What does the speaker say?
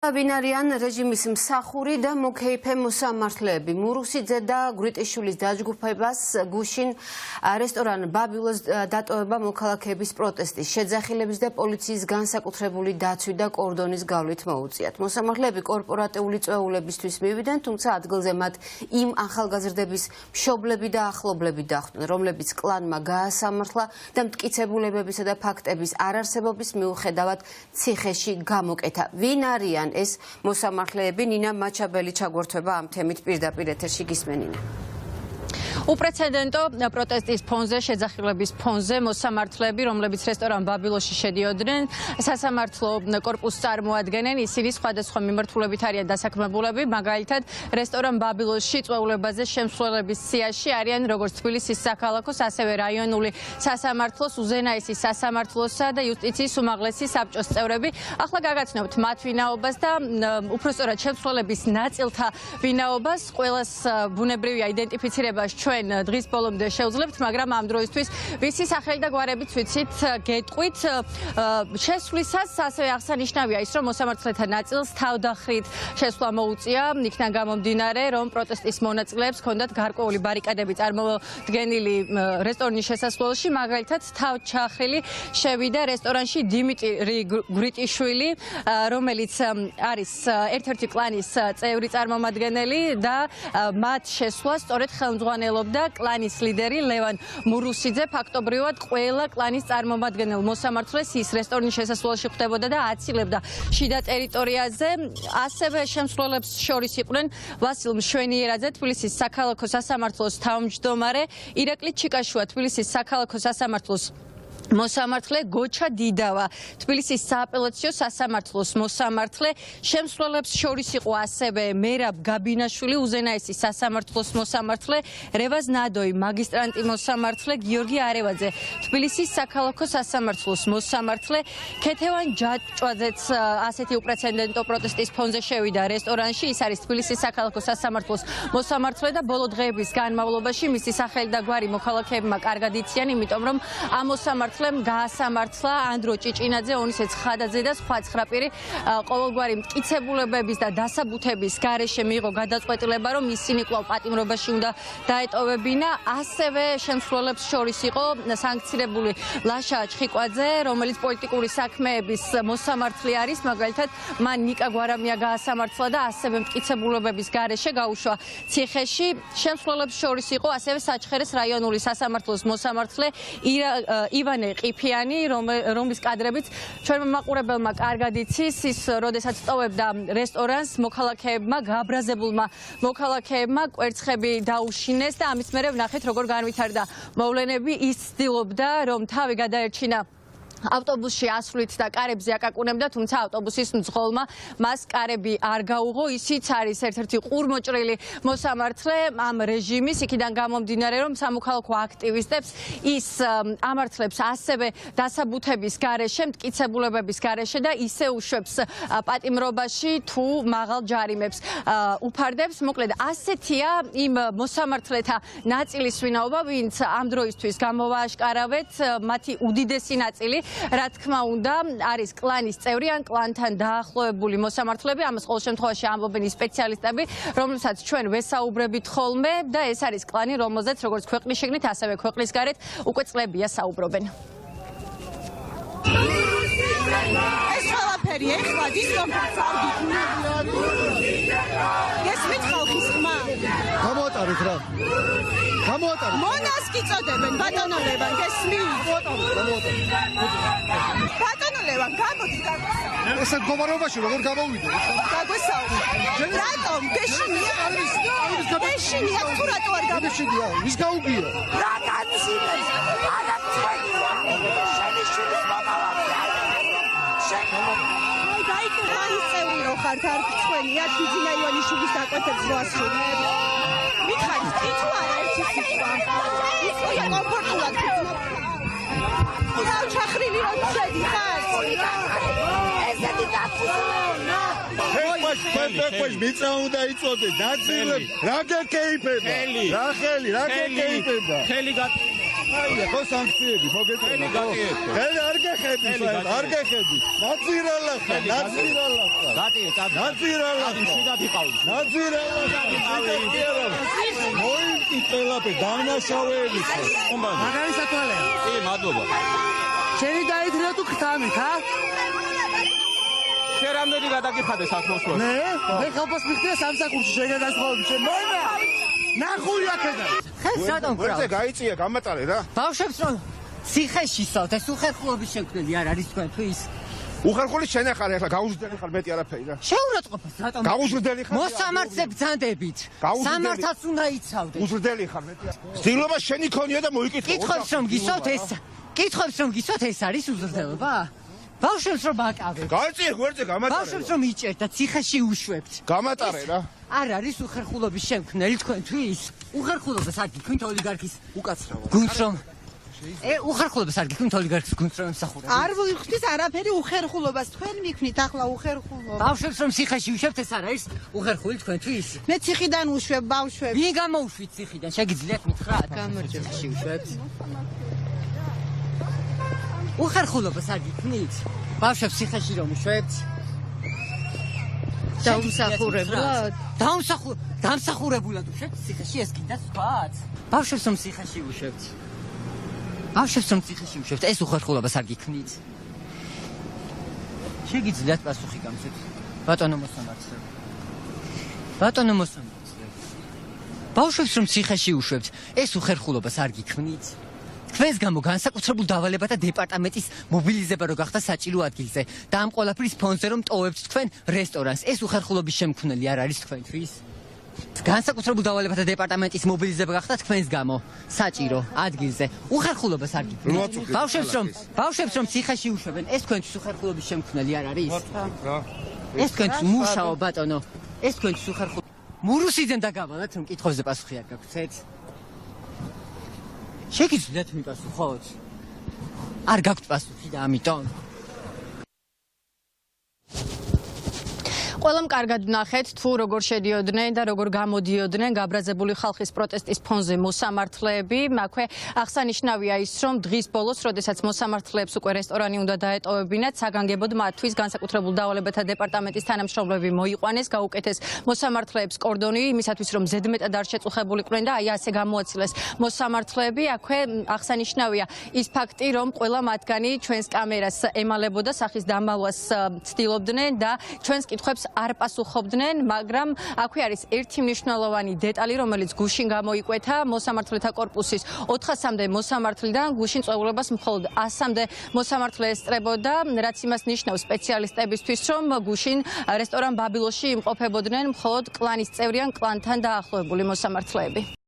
ვინარიან რეჟიმის მსახური და მოკეიფე მოსამართლეები მურუსიძე და გვრიტიშვილის დაჯგუფებას გუშინ რესტორან ბაბილოს დატოვება მოქალაქეების პროტესტის შეძახილების და პოლიციის განსაკუთრებული დაცვი და კორდონის გავლით მოუწიათ. მოსამართლეები კორპორატიული წვეულებისთვის მივიდნენ, თუმცა ადგილზე მათ იმ ახალგაზრდების მშობლები და ახლობლები დახვდნენ, რომლებიც კლანმა გაასამართლა და მტკიცებულებებისა და ფაქტების არარსებობის მიუხედავად ციხეში გამოკეთა. ვინ არიან ეს მოსამართლეები? ნინა მაჩაბელი ჩაგვერთვება ამ თემით პირდაპირ ეთერში გისმენინა. უპრეცედენტო პროტესტის ფონზე, შეძახილების ფონზე მოსამართლეები, რომლებიც რესტორან ბაბილოში შედიოდნენ, სასამართლო კორპუსს წარმოადგენენ, ისინი სხვადასხვა მიმართულებით არიან დასაქმებულები, მაგალითად, რესტორან ბაბილოში წვეულებაზე შემსვლელების სიაში არიან როგორც თბილისის საქალაქოს, ასევე რაიონული სასამართლოს, უზენაესის სასამართლოსა და იუსტიციის უმაღლესი საბჭოს წევრები. ახლა გაგაცნობთ მათ ვინაობას და უпростоრად შემსვლელების ნაწილთა ვინაობას, ყველას ბუნებრივია იდენტიფიცირებას ჩვენ დღის ბოლომდე შევძლებთ, მაგრამ ამ დროისთვის ვისი სახელი და გვარებით ვიცით გეტყვით. შესვლისას ასევე აღსანიშნავია ის, რომ მოსამართლეთა ნაწილს თავდახრით შესვლა მოუწია, იქიდან გამომდინარე, რომ პროტესტის მონაწილეებს ჰქონდათ გარკვეული ბარიკადები წარმოდგენილი რესტორნის შესასვლელში, მაგალითად თავჩახრილი შევიდა რესტორანში დიმიტრი გვრიტიშვილი, რომელიც არის ერთ-ერთი კლანის წევრი წარმომადგენელი და მათ შესვლა სწორედ ხელმძღვანელობდა კლანის ლიდერი ლევან მურუსიძე. ფაქტობრივად ყველა კლანის წარმომადგენელ მოსამართლეს ის რესტორნის შესასვლელში ხვდებოდა და აცილებდა შიდა ტერიტორიაზე. ასევე შემსვლელებს შორის იყვნენ ვასილ მშვენიერაძე, თბილისის საქალაქო სასამართლოს თავმჯდომარე, ირაკლი ჩიკაშუა, თბილისის საქალაქო სასამართლოს მოსამართლე, გოჩა დიდავა, თბილისის სააპელაციო სასამართლოს მოსამართლე. შემსვლელებს შორის იყო ასევე მერაბ გაბინაშვილი, უზენაესის სასამართლოს მოსამართლე, რევაზ ნადოი, მაგისტრანტი მოსამართლე, გიორგი არევაძე, თბილისის საქალაქო სასამართლოს მოსამართლე. ქეთევან ჯაჭვაძეც ასეთი უპრეცედენტო პროტესტის ფონზე შევიდა რესტორანში, ის არის თბილისის საქალაქო სასამართლოს მოსამართლე და ბოლო დღეების განმავლობაში მისი სახელი და გვარი მოქალაქეებმა კარგად იციან, იმიტომ რომ ამ მოსამართლემ გაასამართლა ანდრო ჭიჭინაძე, ონისე ცხადაძე და სხვა 9 პირი. ყოველგვარი მტკიცებულებების და დასაბუთების გარეშე მიიღო გადაწყვეტილება, რომ ისინი კვლავ პატიმრობაში უნდა დაეტოვებინა. ასევე შემსვლელებს შორის იყო სანქცირებული ლაშა ჩხიკვაძე, რომელიც პოლიტიკური საქმეების მოსამართლე არის, მაგალითად, მან ნიკა გვარამია გაასამართლა და ასევე მტკიცებულებების გარეშე გაუშვა ციხეში. შემსვლელებს შორის იყო ასევე საჩხერეს რაიონული სასამართლოს მოსამართლე ივანე ყიფიანი, რომლის კადრებიც ჩვენმა მაყურებელმა კარგად იცის. ის როდესაც ტოვებდა რესტორანს, მოქალაქეებმა, გააბრაზებულმა მოქალაქეებმა კვერცხები დაუშინეს და ამის მერე ვნახეთ, როგორ განვითარდა მოვლენები. ის ცდილობდა, რომ თავი გადაერჩინა ავტობუსში ასვლით და კარებზე აკაკუნებდა, თუმცა ავტობუსის მძღოლმა მას კარები არ გაუღო. ისიც არის ერთ-ერთი ყურმოჭრილი მოსამართლე ამ რეჟიმის, იქიდან გამომდინარე, რომ სამოქალაქო აქტივისტებს ის ამართლებს ასევე დასაბუთების გარეშე, მტკიცებულებების გარეშე და ისე უშვებს პატიმრობაში თუ მაღალ ჯარიმებს უფარდებს. მოკლედ, ასეთია იმ მოსამართლეთა ნაწილის ვინაობა, ვინც ამ დროისთვის გამოვააშკარავეთ. მათი უდიდესი ნაწილი, რა თქმა უნდა, არის კლანის წევრი ან კლანთან დაახლოებული მოსამართლეები. ამას ყოველ შემთხვევაში ამბობენ სპეციალისტები, რომლებსაც ჩვენ ვესაუბრებით ხოლმე და ეს არის კლანი, რომელზეც როგორც ქვეყნის შიგნით, ასევე ქვეყნის გარეთ უკვე წლებია საუბრობენ. ეს ყველაფერი ეხლა დისკომფორტს გესმით ხალხის ხმა? გამოატარეთ რა. გამოატარეთ. მონას გიწოდებენ ბატონო ლევან, გესმით? ბატონო ლევან, გამოდი გაგვესაუბრე. ეს მდგომარეობაში როგორ გამოვიდა? გაგვესაუბრე. რატომ? გეშინია? გეშინია თუ რატო არ გეშინია? ვის გაუგია? რა განსინეს? არაცვენია. შენი შვილის მომავალი. აი გაიგო, ის წევრი რო ხართ, არ გწვენია თიძინა ივანიშვილის დაკვეთებს მოასრულებ. მითხარით, თუ არა ერთი სიტყვა. ისია კომფორტულად ჩახრილი რომ შედი ხარ? ესეთი დაფუძნებია. ფეფეფეშ მიწა უნდა იწოდე, დაძილებ. რა გეკეიფება? რა ხელი, რა გეკეიფება? ხელი ხო სანქციები მოგეწონა ხო? ხელი არ გეხები საერთოდ, არ გეხები. ნაძირალახა. მოიწი ყველაფერი დამნაშავეების. მაგარი სათვალეა. კი, მადლობა. შენი დაიძრა თუ ხთამით, ა? შენ რამდენი გადაგიხადე საქმოსვლა? მე ხალხს მიხდია სამსახურში შეგადასხმობ შენ. მოიმა. ნახული აქედა. ხეს რატომ ვერზე კრავ? გაიწია, გამატარე რა. ბავშვებს რომ ციხეში სავთ, ეს უხერხულობის შემქმნელი არ არის თქვენთვის? უხერხული შენ ახარ ახლა გაუზრდელი ხარ მეტი არაფერი რა. შეურაცხყოფას რატომ? გაუზრდელი ხარ. მოსამართლე ბრძანდებით. სამართალს უნდა იცავდე. უზრდელი ხარ მეტი. ცდილობა შენი ქონია და მოიკითხე. კითხავს რომ გისვათ ეს არის უზრდელობა? ბავშვებს რომ აკავებ. გაიწია გვერდზე გამატარე. ბავშვებს რომ იჭერთ და ციხეში უშვებთ. გამატარე რა. არ არის უხერხულობის შემქმნელი თქვენთვის? უხერხულობას არ გიქვით ოლიგარქის უკაცრავად. გუნდს რომ უხერხულობას არ გიქვით ოლიგარქის გუნდს რომ ემსახურებთ? არ ვიხდის არაფერი უხერხულობას თქვენ მიქვით ახლა უხერხულობა. ბავშვებს რომ ციხეში უშვებთ ეს არ არის უხერხული თქვენთვის? მე ციხიდან უშვებ ბავშვებს. ვინ გამოუშვით ციხიდან? შეგიძლიათ მითხრათ? გამარჯობა. ციხეში უშვებთ. უხერხულობას არ გიქვით? ბავშვებს ციხეში რომ უშვებთ? დაუმსახურებლად? დამსახურებულად უშვებთ ციხეში ეს კიდე სხვაც. ბავშვებს რომ ციხეში უშვებთ? ბავშვებს რომ ციხეში უშვებთ, ეს უხერხულობას არ გიქვით? შეგიძლიათ პასუხი გამცეთ. ბატონო მოსამართლე. ბავშვებს რომ ციხეში უშვებთ, ეს უხერხულობას არ გიქვით? თქვენს გამო განსაკუთრებულ დავალებათა დეპარტამენტის მობილიზება რო გახდა საჭირო ადგილზე და ამ ყველაფრის ფონზე რომ ტოვებთ თქვენ რესტორანს, ეს უხერხულობის შემქმნელი არ არის თქვენთვის? განსაკუთრებულ დავალებათა დეპარტამენტის მობილიზება გახდა თქვენს გამო საჭირო ადგილზე. უხერხულობას არ გიქვით? ბავშვებს რომ ციხეში უშვებენ, ეს თქვენთვის უხერხულობის შემქმნელი არ არის? ეს თქვენთვის მუშაო ბატონო, ეს თქვენთვის უხერხულ მურუსიძემ დაგავალათ რომ კითხვებზე პასუხი არ გაგვცეთ? შეგიძლიათ მიპასუხოთ? არ გაგვთ პასუხი და ამიტომ ყველამ კარგად ვნახეთ თუ როგორ შედიოდნენ და როგორ გამოდიოდნენ გაბრაზებული ხალხის პროტესტის ფონზე მოსამართლეები. აქვე აღსანიშნავია ის, რომ დღის ბოლოს, როდესაც მოსამართლეებს უკვე რესტორანი უნდა დაეტოვებინათ, საგანგებოდ მათთვის განსაკუთრებულ დავალებათა დეპარტამენტის თანამშრომლები მოიყვანეს, გაუკეთეს მოსამართლეებს კორდონი, იმისათვის რომ ზედმეტად არ შეწუხებულიყვნენ და აი ასე გამოაცილეს მოსამართლეები. აქვე აღსანიშნავია ის ფაქტი, რომ ყველა მათგანი ჩვენს კამერას ემალებოდა, სახის დამალვას ცდილობდნენ და ჩვენს კითხვებს არ პასუხობდნენ, მაგრამ აქვე არის ერთი მნიშვნელოვანი დეტალი, რომელიც გუშინ გამოიკვეთა მოსამართლეთა კორპუსის 400-მდე მოსამართლიდან გუშინ წვეულებას მხოლოდ 100-მდე მოსამართლე ესწრებოდა, რაც იმას ნიშნავს სპეციალისტებისთვის, რომ გუშინ რესტორან ბაბილოში იმყოფებოდნენ მხოლოდ კლანის წევრი ან კლანთან დაახლოებული მოსამართლეები.